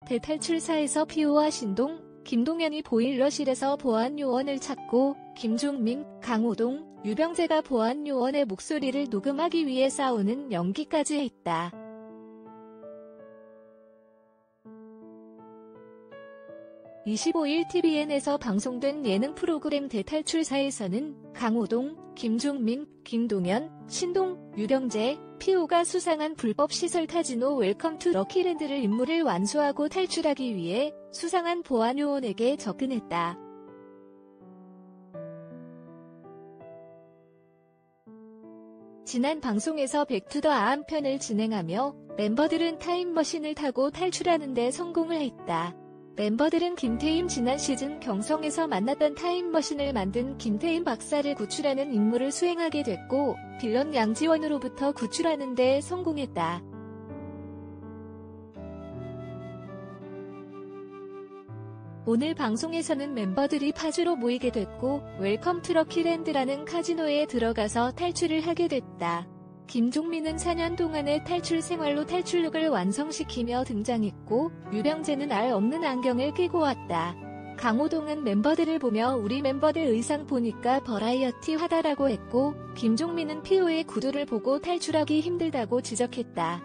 대탈출사에서 피오와 신동, 김동현이 보일러실에서 보안요원을 찾고 김종민, 강호동, 유병재가 보안요원의 목소리를 녹음하기 위해 싸우는 연기까지 했다. (25일) TVN에서 방송된 예능 프로그램 대탈출사에서는 강호동, 김종민, 김동현, 신동, 유병재, 피오가 수상한 불법 시설 카지노 웰컴 투 럭키랜드를 임무를 완수하고 탈출하기 위해 수상한 보안요원에게 접근했다. 지난 방송에서 백투더 아암 편을 진행하며 멤버들은 타임머신을 타고 탈출하는 데 성공을 했다. 멤버들은 김태임 지난 시즌 경성에서 만났던 타임머신을 만든 김태임 박사를 구출하는 임무를 수행하게 됐고 빌런 양지원으로부터 구출하는 데 성공했다. 오늘 방송에서는 member들이 파주로 모이게 됐고 웰컴 투 럭키랜드라는 카지노에 들어가서 탈출을 하게 됐다. 김종민은 4년 동안의 탈출 생활로 탈출룩을 완성시키며 등장했고 유병재는 알 없는 안경을 끼고 왔다. 강호동은 멤버들을 보며 우리 멤버들 의상 보니까 버라이어티하다라고 했고 김종민은 피오의 구두를 보고 탈출하기 힘들다고 지적했다.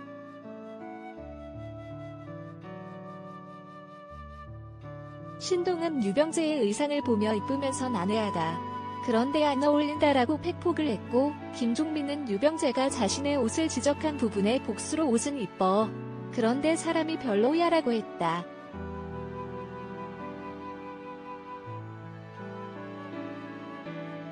신동은 유병재의 의상을 보며 이쁘면서 난해하다. 그런데 안 어울린다라고 팩폭을 했고 김종민은 유병재가 자신의 옷을 지적한 부분에 복수로 옷은 이뻐. 그런데 사람이 별로야라고 했다.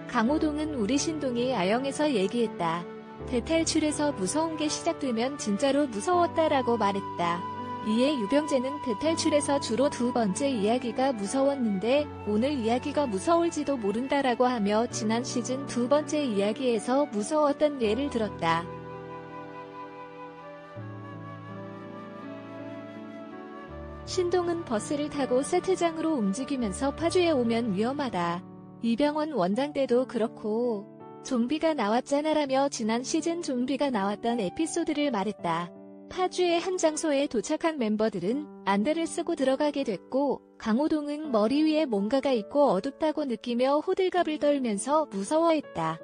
강호동은 우리 신동이 아영에서 얘기했다. 대탈출에서 무서운 게 시작되면 진짜로 무서웠다라고 말했다. 이에 유병재는 대탈출에서 주로 두 번째 이야기가 무서웠는데 오늘 이야기가 무서울지도 모른다라고 하며 지난 시즌 두 번째 이야기에서 무서웠던 예를 들었다. 신동은 버스를 타고 세트장으로 움직이면서 파주에 오면 위험하다. 이병헌 원장 때도 그렇고 좀비가 나왔잖아라며 지난 시즌 좀비가 나왔던 에피소드를 말했다. 파주의 한 장소에 도착한 멤버들은 안대를 쓰고 들어가게 됐고 강호동은 머리 위에 뭔가가 있고 어둡다고 느끼며 호들갑을 떨면서 무서워했다.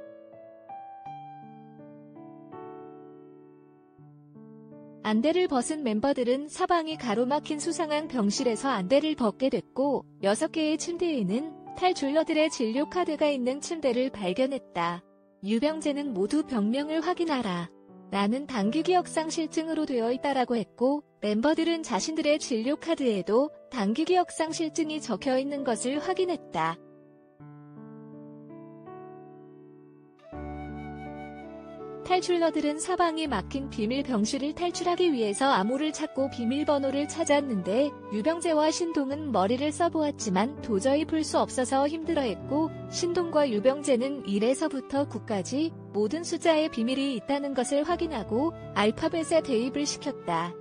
안대를 벗은 멤버들은 사방이 가로막힌 수상한 병실에서 안대를 벗게 됐고 6개의 침대에는 탈출러들의 진료 카드가 있는 침대를 발견했다. 유병재는 모두 병명을 확인하라. 나는 단기기억상실증으로 되어 있다라고 했고 멤버들은 자신들의 진료 카드에도 단기기억상실증이 적혀 있는 것을 확인했다. 탈출러들은 사방이 막힌 비밀 병실을 탈출하기 위해서 암호를 찾고 비밀번호를 찾았는데 유병재와 신동은 머리를 써보았지만 도저히 풀 수 없어서 힘들어했고 신동과 유병재는 1에서부터 9까지 모든 숫자에 비밀이 있다는 것을 확인하고 알파벳에 대입을 시켰다.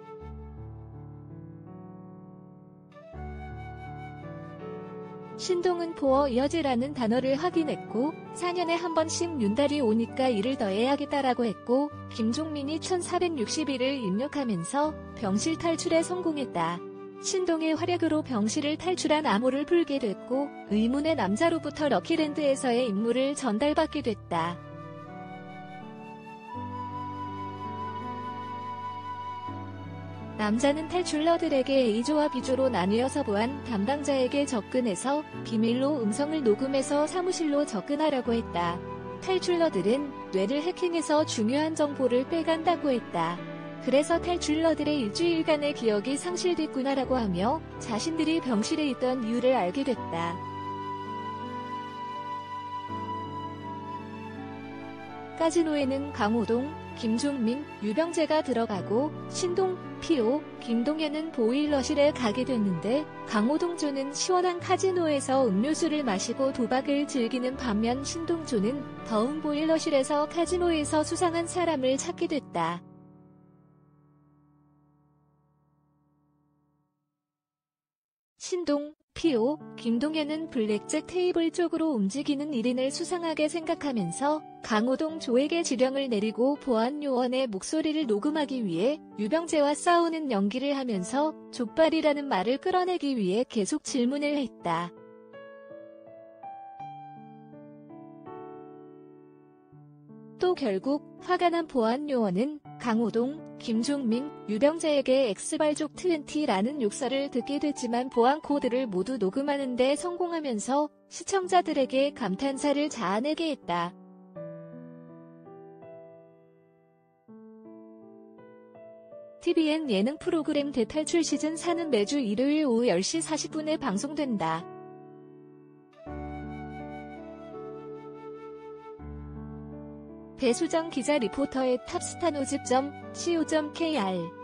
신동은 포어 이어즈라는 단어를 확인했고 4년에 한 번씩 윤달이 오니까 일을 더 해야겠다라고 했고 김종민이 1461을 입력하면서 병실 탈출에 성공했다. 신동의 활약으로 병실을 탈출한 암호를 풀게 됐고 의문의 남자로부터 럭키랜드에서의 임무를 전달받게 됐다. 남자는 탈출러들에게 A조와 B조로 나뉘어서 보안 담당자에게 접근해서 비밀로 음성을 녹음해서 사무실로 접근하려고 했다. 탈출러들은 뇌를 해킹해서 중요한 정보를 빼간다고 했다. 그래서 탈출러들의 일주일간의 기억이 상실됐구나라고 하며 자신들이 병실에 있던 이유를 알게 됐다. 카지노에는 강호동, 김종민, 유병재가 들어가고 신동, 피오, 김동현은 보일러실에 가게 됐는데 강호동조는 시원한 카지노에서 음료수를 마시고 도박을 즐기는 반면 신동조는 더운 보일러실에서 카지노에서 수상한 사람을 찾게 됐다. 신동, 피오, 김동현은 블랙잭 테이블 쪽으로 움직이는 1인을 수상하게 생각하면서 강호동 조에게 지령을 내리고 보안 요원의 목소리를 녹음하기 위해 유병재와 싸우는 연기를 하면서 족발이라는 말을 끌어내기 위해 계속 질문을 했다. 또 결국 화가 난 보안 요원은 강호동, 김종민, 유병재에게 엑스발족 20라는 욕설을 듣게 됐지만 보안 코드를 모두 녹음하는 데 성공하면서 시청자들에게 감탄사를 자아내게 했다. TVN 예능 프로그램 대탈출 시즌4는 매주 일요일 오후 10시 40분에 방송된다. 배수정 기자 리포터의 탑스타노즈.co.kr